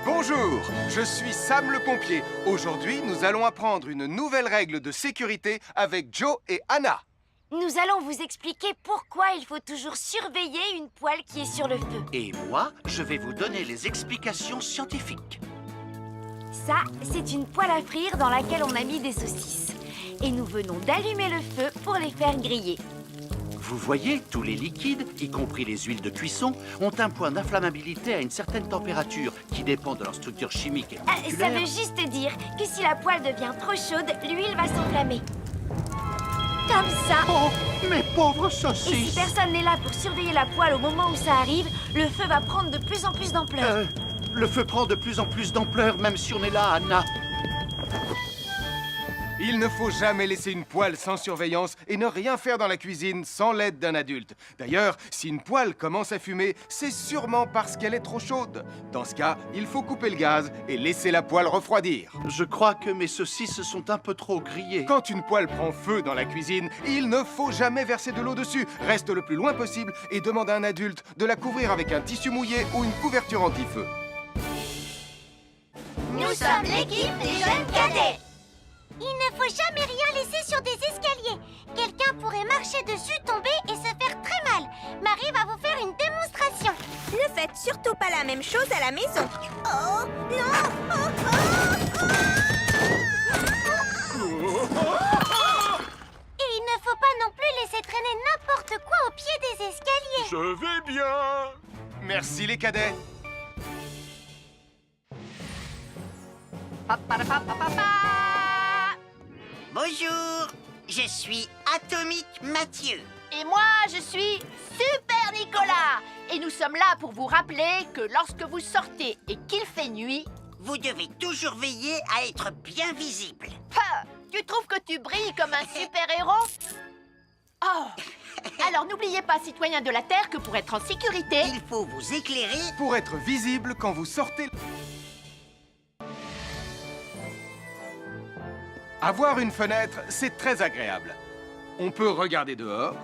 Bonjour, je suis Sam le pompier. Aujourd'hui, nous allons apprendre une nouvelle règle de sécurité avec Joe et Anna. Nous allons vous expliquer pourquoi il faut toujours surveiller une poêle qui est sur le feu. Et moi, je vais vous donner les explications scientifiques. Ça, c'est une poêle à frire dans laquelle on a mis des saucisses. Et nous venons d'allumer le feu pour les faire griller. Vous voyez, tous les liquides, y compris les huiles de cuisson, ont un point d'inflammabilité à une certaine température qui dépend de leur structure chimique et Ça moléculaire. veut juste dire que si la poêle devient trop chaude, l'huile va s'enflammer. Comme ça. Oh, mes pauvres Et si saucisses! personne n'est là pour surveiller la poêle au moment où ça arrive, le feu va prendre de plus en plus d'ampleur. Le feu prend de plus en plus d'ampleur, même si on est là, Anna. Il ne faut jamais laisser une poêle sans surveillance et ne rien faire dans la cuisine sans l'aide d'un adulte. D'ailleurs, si une poêle commence à fumer, c'est sûrement parce qu'elle est trop chaude. Dans ce cas, il faut couper le gaz et laisser la poêle refroidir. Je crois que mes saucisses sont un peu trop grillées. Quand une poêle prend feu dans la cuisine, il ne faut jamais verser de l'eau dessus. Reste le plus loin possible et demande à un adulte de la couvrir avec un tissu mouillé ou une couverture anti-feu. Nous sommes l'équipe des jeunes cadets. Il ne faut jamais rien laisser sur des escaliers. Quelqu'un pourrait marcher dessus, tomber et se faire très mal. Marie va vous faire une démonstration. Ne faites surtout pas la même chose à la maison. Oh, non. Et il ne faut pas non plus laisser traîner n'importe quoi au pied des escaliers. Je vais bien. Merci les cadets. Bonjour, je suis Atomique Mathieu. Et moi, je suis Super Nicolas. Et nous sommes là pour vous rappeler que lorsque vous sortez et qu'il fait nuit... Vous devez toujours veiller à être bien visible. Tu trouves que tu brilles comme un super-héros? Oh! Alors n'oubliez pas, citoyens de la Terre, que pour être en sécurité... Il faut vous éclairer pour être visible quand vous sortez. Avoir une fenêtre, c'est très agréable. On peut regarder dehors.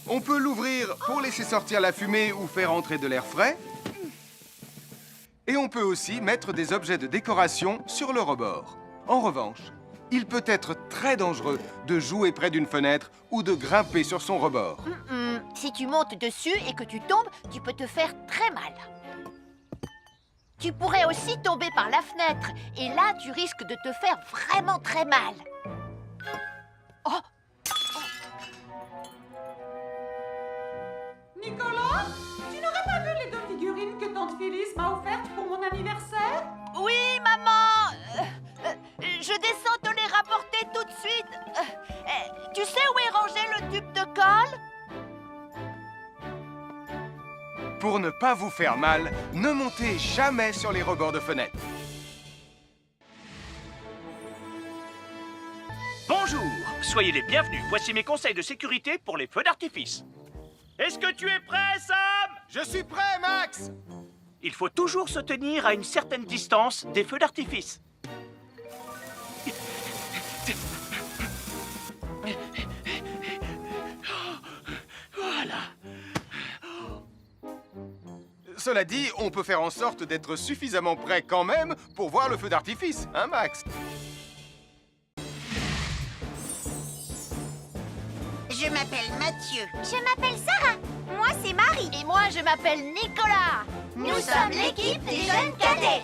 On peut l'ouvrir pour laisser sortir la fumée ou faire entrer de l'air frais. Et on peut aussi mettre des objets de décoration sur le rebord. En revanche, il peut être très dangereux de jouer près d'une fenêtre ou de grimper sur son rebord. Si tu montes dessus et que tu tombes, tu peux te faire très mal. Tu pourrais aussi tomber par la fenêtre. Et là, tu risques de te faire vraiment très mal. Oh! Nicolas, tu n'aurais pas vu les 2 figurines que tante Phyllis m'a offertes pour mon anniversaire? Oui, maman! Je descends te les rapporter tout de suite. Tu sais où est rangé le tube de colle? Pour ne pas vous faire mal, ne montez jamais sur les rebords de fenêtres. Bonjour, soyez les bienvenus. Voici mes conseils de sécurité pour les feux d'artifice. Est-ce que tu es prêt, Sam? Je suis prêt, Max! Il faut toujours se tenir à une certaine distance des feux d'artifice. Voilà. Cela dit, on peut faire en sorte d'être suffisamment prêt quand même pour voir le feu d'artifice, hein, Max? Je m'appelle Mathieu. Je m'appelle Sarah. Moi, c'est Marie. Et moi, je m'appelle Nicolas. Nous sommes l'équipe des jeunes cadets.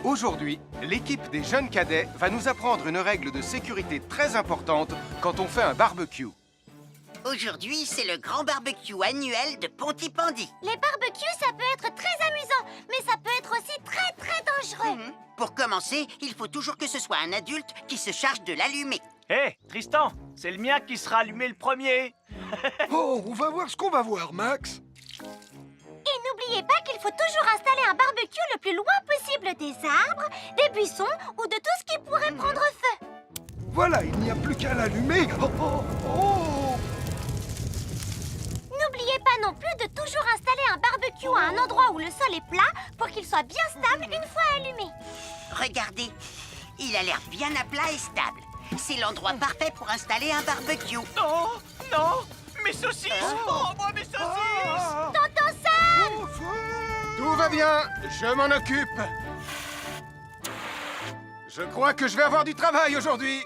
Aujourd'hui, l'équipe des jeunes cadets va nous apprendre une règle de sécurité très importante quand on fait un barbecue. Aujourd'hui, c'est le grand barbecue annuel de Pontypandy. Les barbecues, ça peut être très amusant, mais ça peut être aussi très, très dangereux. Pour commencer, il faut toujours que ce soit un adulte qui se charge de l'allumer. Hé, Tristan, c'est le mien qui sera allumé le premier. Oh, on va voir ce qu'on va voir, Max. Et n'oubliez pas qu'il faut toujours installer un barbecue le plus loin possible des arbres, des buissons ou de tout ce qui pourrait prendre feu. Voilà, il n'y a plus qu'à l'allumer. Oh, oh, oh. N'oubliez pas non plus de toujours installer un barbecue à un endroit où le sol est plat pour qu'il soit bien stable une fois allumé. Regardez, il a l'air bien à plat et stable. C'est l'endroit parfait pour installer un barbecue. Non, non, mes saucisses. Oh, moi, mes saucisses. Tonton Sam! Tout va bien, je m'en occupe. Je crois que je vais avoir du travail aujourd'hui.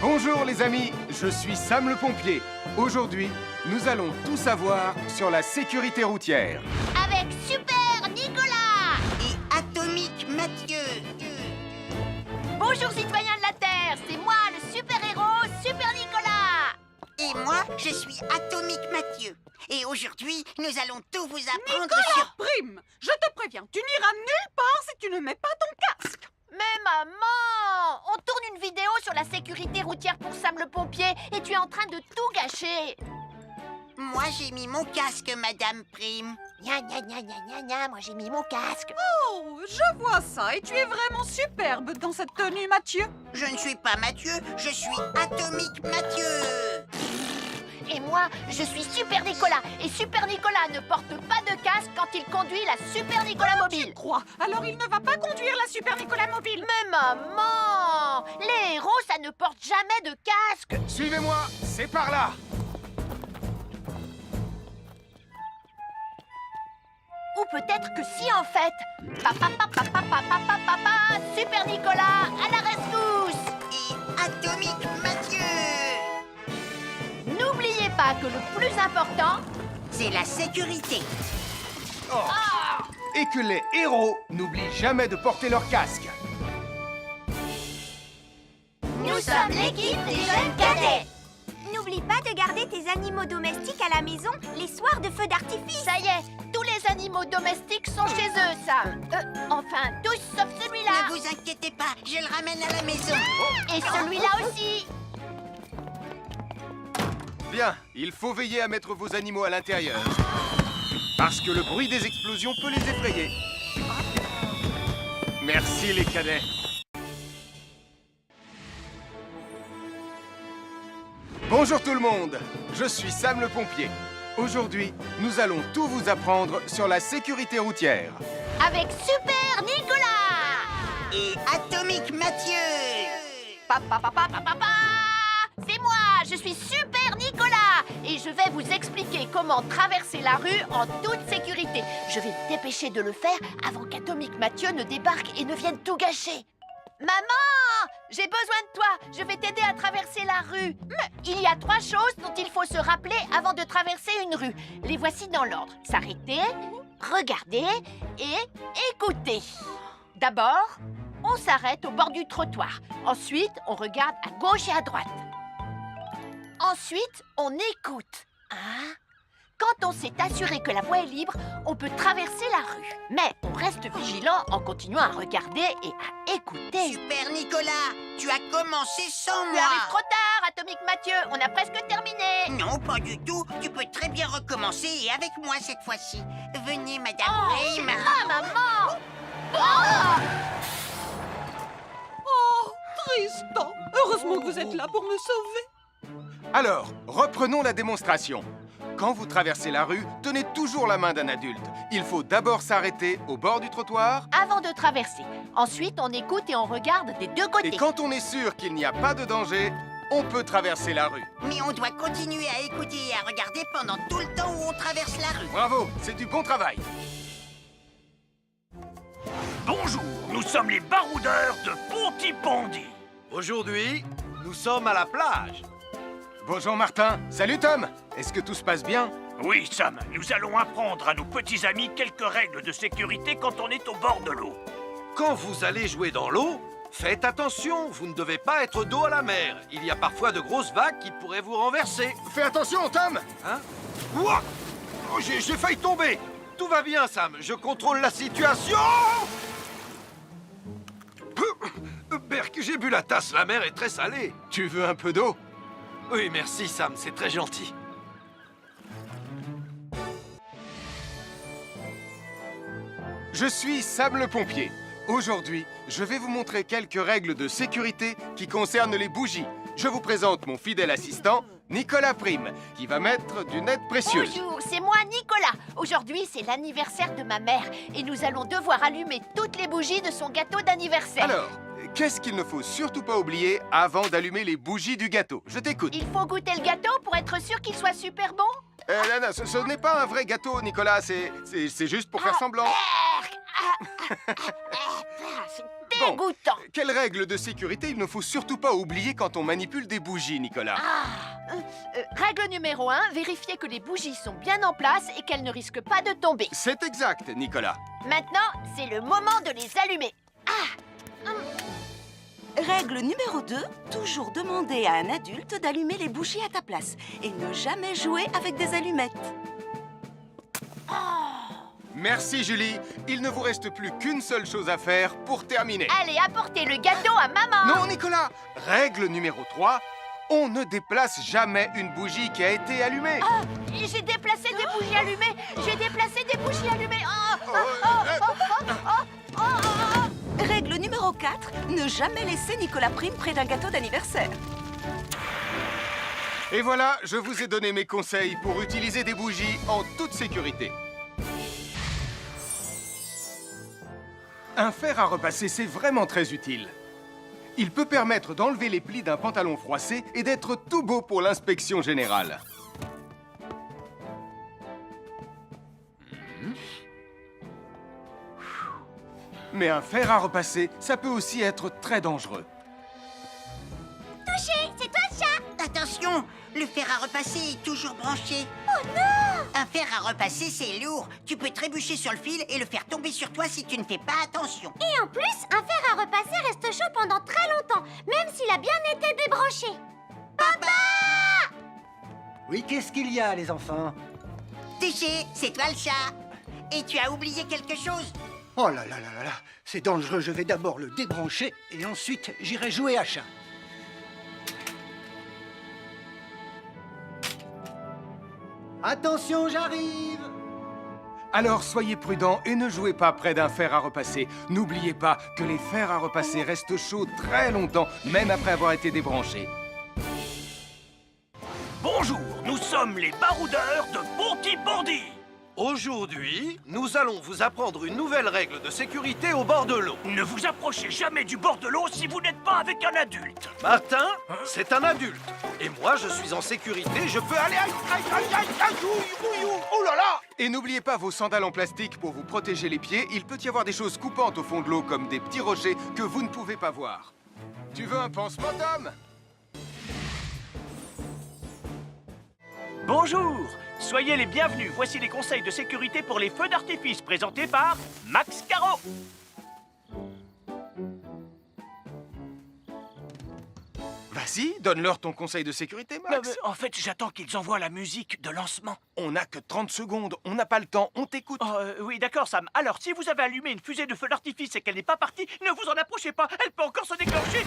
Bonjour les amis, je suis Sam le pompier. Aujourd'hui, nous allons tout savoir sur la sécurité routière. Avec Super Nicolas! Et Atomique Mathieu. Bonjour citoyens de la Terre, c'est moi le super-héros Super Nicolas. Et moi, je suis Atomique Mathieu. Et aujourd'hui, nous allons tout vous apprendre sur... Prime, je te préviens, tu n'iras nulle part si tu ne mets pas ton casque. Mais maman, on tourne une vidéo sur la sécurité routière pour Sam le pompier et tu es en train de tout gâcher. Moi, j'ai mis mon casque, Madame Prime. Gna gna gna gna gna gna, moi j'ai mis mon casque. Oh, je vois ça et tu es vraiment superbe dans cette tenue, Mathieu. Je ne suis pas Mathieu, je suis Atomique Mathieu. Et moi, je suis Super Nicolas. Et Super Nicolas ne porte pas de casque quand il conduit la Super Nicolas Mobile. Tu crois? Alors il ne va pas conduire la Super Nicolas Mobile. Mais maman, les héros, ça ne porte jamais de casque. Suivez-moi, c'est par là. Ou peut-être que si en fait. Papa, papa, papa, papa, papa, Super Nicolas, à la rescousse. Et Atomique Mathieu. N'oubliez pas que le plus important, c'est la sécurité. Et que les héros n'oublient jamais de porter leur casque. Nous sommes l'équipe des jeunes cadets. N'oublie pas de garder tes animaux domestiques à la maison les soirs de feu d'artifice. ça y est, tous les animaux domestiques sont chez eux, Sam. Enfin, tous sauf celui-là. Ne vous inquiétez pas, je le ramène à la maison. Et celui-là aussi. Bien, il faut veiller à mettre vos animaux à l'intérieur. Parce que le bruit des explosions peut les effrayer. Merci les cadets. Bonjour tout le monde, je suis Sam le pompier. Aujourd'hui, nous allons tout vous apprendre sur la sécurité routière. Avec Super Nicolas. Et Atomique Mathieu. Papa, papa, papa, papa. C'est moi, je suis Super Nicolas. Et je vais vous expliquer comment traverser la rue en toute sécurité. Je vais me dépêcher de le faire avant qu'Atomique Mathieu ne débarque et ne vienne tout gâcher. Maman, j'ai besoin de toi. Je vais t'aider à traverser la rue. Il y a 3 choses dont il faut se rappeler avant de traverser une rue. Les voici dans l'ordre. S'arrêter, regarder et écouter. D'abord, on s'arrête au bord du trottoir. Ensuite, on regarde à gauche et à droite. Ensuite, on écoute. Hein? Quand on s'est assuré que la voie est libre, on peut traverser la rue. Mais on reste vigilant en continuant à regarder et à écouter. Super Nicolas, tu as commencé sans Tu moi. arrives trop tard, Atomique Mathieu. On a presque terminé. Non, pas du tout. Tu peux très bien recommencer et avec moi cette fois-ci. Venez, Madame Prime. Ah, maman! Oh! Oh, Tristan. Heureusement que vous êtes là pour me sauver. Alors, reprenons la démonstration. Quand vous traversez la rue, tenez toujours la main d'un adulte. Il faut d'abord s'arrêter au bord du trottoir. Avant de traverser. Ensuite, on écoute et on regarde des deux côtés. Et quand on est sûr qu'il n'y a pas de danger, on peut traverser la rue. Mais on doit continuer à écouter et à regarder pendant tout le temps où on traverse la rue. Bravo, c'est du bon travail. Bonjour, nous sommes les baroudeurs de Pontypandy. Aujourd'hui, nous sommes à la plage. Bonjour Martin. Salut Tom. Est-ce que tout se passe bien? Oui, Sam, nous allons apprendre à nos petits amis quelques règles de sécurité quand on est au bord de l'eau. Quand vous allez jouer dans l'eau, faites attention, vous ne devez pas être dos à la mer. Il y a parfois de grosses vagues qui pourraient vous renverser. Fais attention, Tom. Hein? Ouah! Oh, j'ai failli tomber. Tout va bien, Sam, je contrôle la situation. Berk, j'ai bu la tasse, la mer est très salée. Tu veux un peu d'eau? Oui, merci, Sam, c'est très gentil. je suis Sam le pompier. Aujourd'hui, je vais vous montrer quelques règles de sécurité qui concernent les bougies. Je vous présente mon fidèle assistant, Nicolas Prime, qui va mettre d'une aide précieuse. Bonjour, c'est moi Nicolas. Aujourd'hui, c'est l'anniversaire de ma mère et nous allons devoir allumer toutes les bougies de son gâteau d'anniversaire. Alors, qu'est-ce qu'il ne faut surtout pas oublier avant d'allumer les bougies du gâteau? Je t'écoute. Il faut goûter le gâteau pour être sûr qu'il soit super bon. Non, ce n'est pas un vrai gâteau, Nicolas, c'est juste pour faire semblant. C'est dégoûtant. Quelles règles de sécurité il ne faut surtout pas oublier quand on manipule des bougies, Nicolas? Règle numéro 1, vérifier que les bougies sont bien en place et qu'elles ne risquent pas de tomber. C'est exact, Nicolas. Maintenant, c'est le moment de les allumer. Règle numéro 2, toujours demander à un adulte d'allumer les bougies à ta place et ne jamais jouer avec des allumettes. Merci, Julie. Il ne vous reste plus qu'une seule chose à faire pour terminer. Allez, apportez le gâteau à maman. Non, Nicolas. Règle numéro 3, on ne déplace jamais une bougie qui a été allumée. J'ai déplacé des bougies allumées. J'ai déplacé des bougies allumées. Règle numéro 4, ne jamais laisser Nicolas Prime près d'un gâteau d'anniversaire. Et voilà, je vous ai donné mes conseils pour utiliser des bougies en toute sécurité. Un fer à repasser, c'est vraiment très utile. Il peut permettre d'enlever les plis d'un pantalon froissé et d'être tout beau pour l'inspection générale. Mais un fer à repasser, ça peut aussi être très dangereux. Touché, c'est toi le chat. Attention, le fer à repasser est toujours branché. Oh non! Un fer à repasser, c'est lourd. Tu peux trébucher sur le fil et le faire tomber sur toi si tu ne fais pas attention. Et en plus, un fer à repasser reste chaud pendant très longtemps, même s'il a bien été débranché. Papa! Oui, qu'est-ce qu'il y a, les enfants? Touché, c'est toi le chat. Et tu as oublié quelque chose? Oh là là là là là, c'est dangereux, je vais d'abord le débrancher et ensuite j'irai jouer à chat. Attention, j'arrive! Alors soyez prudents et ne jouez pas près d'un fer à repasser. N'oubliez pas que les fers à repasser restent chauds très longtemps, même après avoir été débranchés. Bonjour, nous sommes les baroudeurs de Bonty-Bordy. Aujourd'hui, nous allons vous apprendre une nouvelle règle de sécurité au bord de l'eau. Ne vous approchez jamais du bord de l'eau si vous n'êtes pas avec un adulte. Martin, c'est un adulte. Et moi, je suis en sécurité, je peux aller... Aïe, aïe, aïe, aïe, aïe, ouïe, ouïe, oh là là! Et n'oubliez pas vos sandales en plastique pour vous protéger les pieds. Il peut y avoir des choses coupantes au fond de l'eau, comme des petits rochers que vous ne pouvez pas voir. Tu veux un pansement, Tom? Bonjour, soyez les bienvenus. Voici les conseils de sécurité pour les feux d'artifice présentés par Max Caro. Vas-y, donne-leur ton conseil de sécurité, Max. En fait, j'attends qu'ils envoient la musique de lancement. On n'a que 30 secondes, on n'a pas le temps, on t'écoute. Oui, d'accord, Sam. Alors, si vous avez allumé une fusée de feu d'artifice et qu'elle n'est pas partie, ne vous en approchez pas. Elle peut encore se déclencher.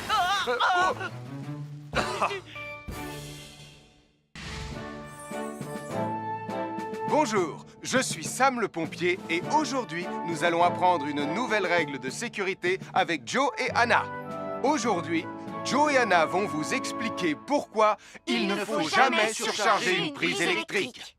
Bonjour, je suis Sam le pompier et aujourd'hui, nous allons apprendre une nouvelle règle de sécurité avec Joe et Anna. Aujourd'hui, Joe et Anna vont vous expliquer pourquoi il ne faut jamais surcharger une prise électrique.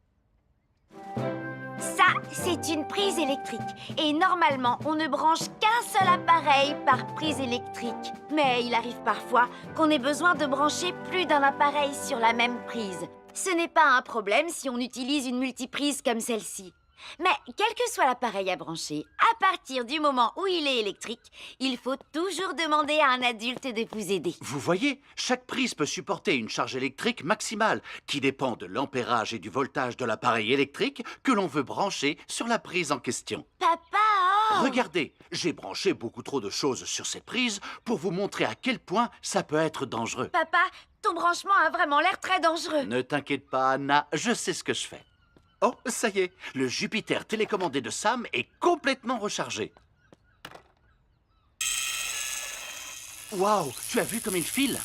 Ça, c'est une prise électrique. Et normalement, on ne branche qu'un seul appareil par prise électrique. Mais il arrive parfois qu'on ait besoin de brancher plus d'un appareil sur la même prise. Ce n'est pas un problème si on utilise une multiprise comme celle-ci. Mais quel que soit l'appareil à brancher, à partir du moment où il est électrique, il faut toujours demander à un adulte de vous aider. Vous voyez, chaque prise peut supporter une charge électrique maximale qui dépend de l'ampérage et du voltage de l'appareil électrique que l'on veut brancher sur la prise en question. Papa! Regardez, j'ai branché beaucoup trop de choses sur cette prise pour vous montrer à quel point ça peut être dangereux. Papa, ton branchement a vraiment l'air très dangereux. Ne t'inquiète pas, Anna, je sais ce que je fais. Oh, ça y est, le Jupiter télécommandé de Sam est complètement rechargé. Waouh, tu as vu comme il file?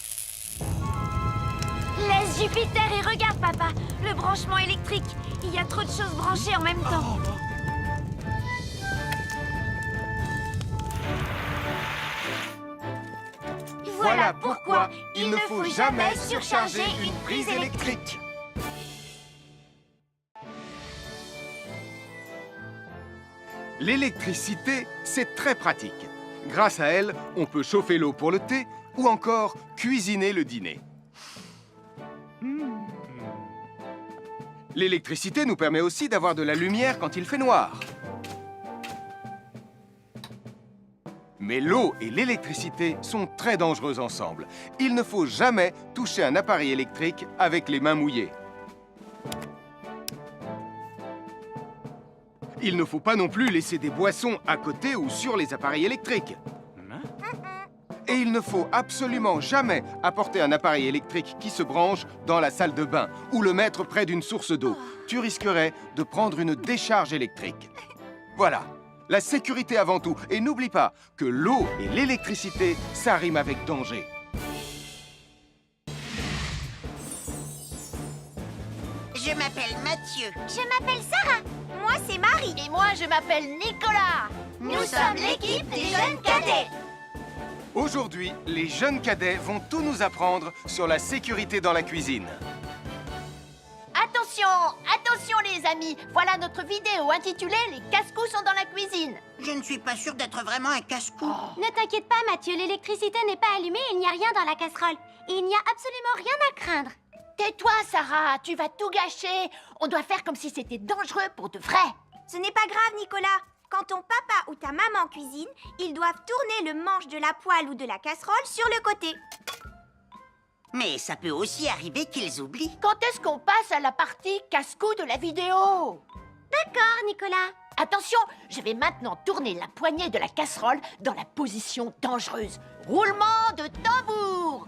Laisse Jupiter et regarde, papa. Le branchement électrique. Il y a trop de choses branchées en même temps. Voilà pourquoi il ne faut jamais surcharger une prise électrique. L'électricité, c'est très pratique. Grâce à elle, on peut chauffer l'eau pour le thé ou encore cuisiner le dîner. L'électricité nous permet aussi d'avoir de la lumière quand il fait noir. Mais l'eau et l'électricité sont très dangereux ensemble. Il ne faut jamais toucher un appareil électrique avec les mains mouillées. Il ne faut pas non plus laisser des boissons à côté ou sur les appareils électriques. Et il ne faut absolument jamais apporter un appareil électrique qui se branche dans la salle de bain ou le mettre près d'une source d'eau. Tu risquerais de prendre une décharge électrique. Voilà, la sécurité avant tout. Et n'oublie pas que l'eau et l'électricité, ça rime avec danger. Je m'appelle Mathieu. Je m'appelle Sarah. Moi, c'est Marie. Et moi, je m'appelle Nicolas. Nous sommes l'équipe des jeunes cadets. Aujourd'hui, les jeunes cadets vont tout nous apprendre sur la sécurité dans la cuisine. Attention, attention les amis. Voilà notre vidéo intitulée « Les casse-cou sont dans la cuisine ». Je ne suis pas sûre d'être vraiment un casse-cou. Ne t'inquiète pas, Mathieu. L'électricité n'est pas allumée et il n'y a rien dans la casserole. Et il n'y a absolument rien à craindre. Tais-toi, Sarah, tu vas tout gâcher. On doit faire comme si c'était dangereux pour de vrai. Ce n'est pas grave, Nicolas. Quand ton papa ou ta maman cuisine, ils doivent tourner le manche de la poêle ou de la casserole sur le côté. Mais ça peut aussi arriver qu'ils oublient. Quand est-ce qu'on passe à la partie casse-cou de la vidéo? D'accord, Nicolas. Attention, je vais maintenant tourner la poignée de la casserole dans la position dangereuse. Roulement de tambour.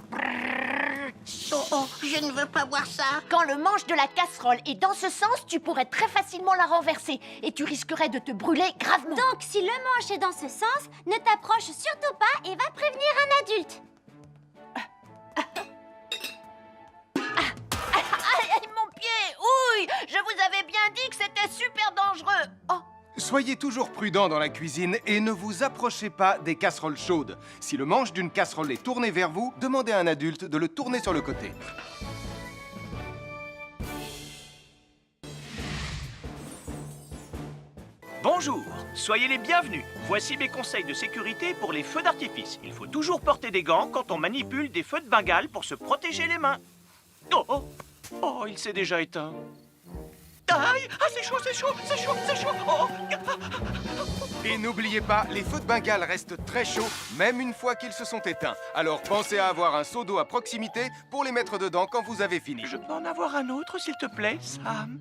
Oh, je ne veux pas voir ça. Quand le manche de la casserole est dans ce sens, tu pourrais très facilement la renverser et tu risquerais de te brûler gravement. Donc, si le manche est dans ce sens, ne t'approche surtout pas et va prévenir un adulte. Aïe, mon pied! Ouille! Je vous avais bien dit que c'était super dangereux. Oh! Soyez toujours prudents dans la cuisine et ne vous approchez pas des casseroles chaudes. Si le manche d'une casserole est tourné vers vous, demandez à un adulte de le tourner sur le côté. Bonjour, soyez les bienvenus. Voici mes conseils de sécurité pour les feux d'artifice. Il faut toujours porter des gants quand on manipule des feux de Bengale pour se protéger les mains. Oh, oh, oh, il s'est déjà éteint. Aïe, ah, c'est chaud, c'est chaud, c'est chaud, c'est chaud. Oh. Et n'oubliez pas, les feux de Bengale restent très chauds, même une fois qu'ils se sont éteints. Alors pensez à avoir un seau d'eau à proximité pour les mettre dedans quand vous avez fini. Je peux en avoir un autre, s'il te plaît, Sam?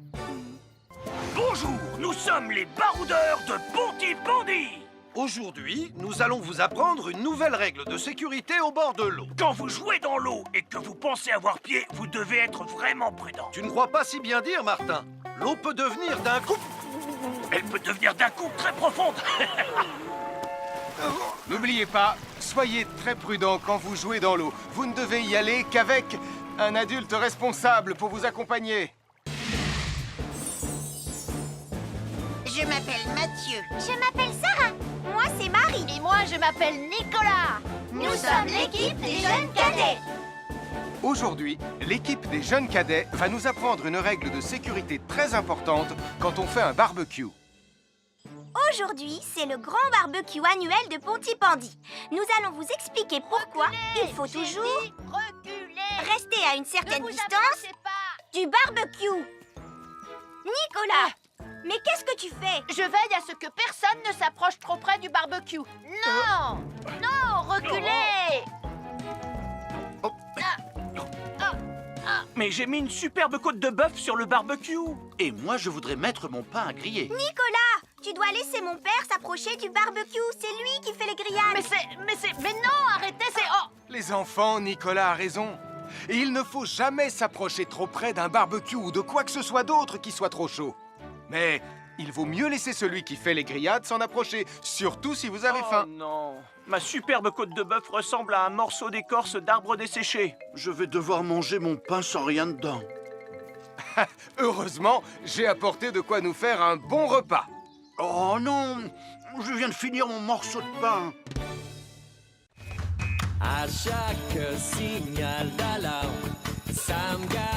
Bonjour, nous sommes les baroudeurs de Pontypandy. Aujourd'hui, nous allons vous apprendre une nouvelle règle de sécurité au bord de l'eau. Quand vous jouez dans l'eau et que vous pensez avoir pied, vous devez être vraiment prudent. Tu ne crois pas si bien dire, Martin? L'eau peut devenir d'un coup... Elle peut devenir d'un coup très profonde. N'oubliez pas, soyez très prudents quand vous jouez dans l'eau. Vous ne devez y aller qu'avec un adulte responsable pour vous accompagner. Je m'appelle Mathieu. Je m'appelle Sarah. Moi, c'est Marie. Et moi, je m'appelle Nicolas. Nous sommes l'équipe des jeunes cadets. Aujourd'hui, l'équipe des jeunes cadets va nous apprendre une règle de sécurité très importante quand on fait un barbecue. Aujourd'hui, c'est le grand barbecue annuel de Pontypandy. Nous allons vous expliquer pourquoi il faut toujours rester à une certaine distance du barbecue. Nicolas, mais qu'est-ce que tu fais? Je veille à ce que personne ne s'approche trop près du barbecue. Non! Non, reculez! Mais j'ai mis une superbe côte de bœuf sur le barbecue. Et moi, je voudrais mettre mon pain à griller. Nicolas, tu dois laisser mon père s'approcher du barbecue. C'est lui qui fait les grillades. Mais non, arrêtez, c'est... Oh! Les enfants, Nicolas a raison. Et il ne faut jamais s'approcher trop près d'un barbecue ou de quoi que ce soit d'autre qui soit trop chaud. Mais il vaut mieux laisser celui qui fait les grillades s'en approcher, surtout si vous avez faim. Oh non, ma superbe côte de bœuf ressemble à un morceau d'écorce d'arbre desséché. Je vais devoir manger mon pain sans rien dedans. Heureusement, j'ai apporté de quoi nous faire un bon repas. Oh non, je viens de finir mon morceau de pain. À chaque signal d'alarme, Sam Gagné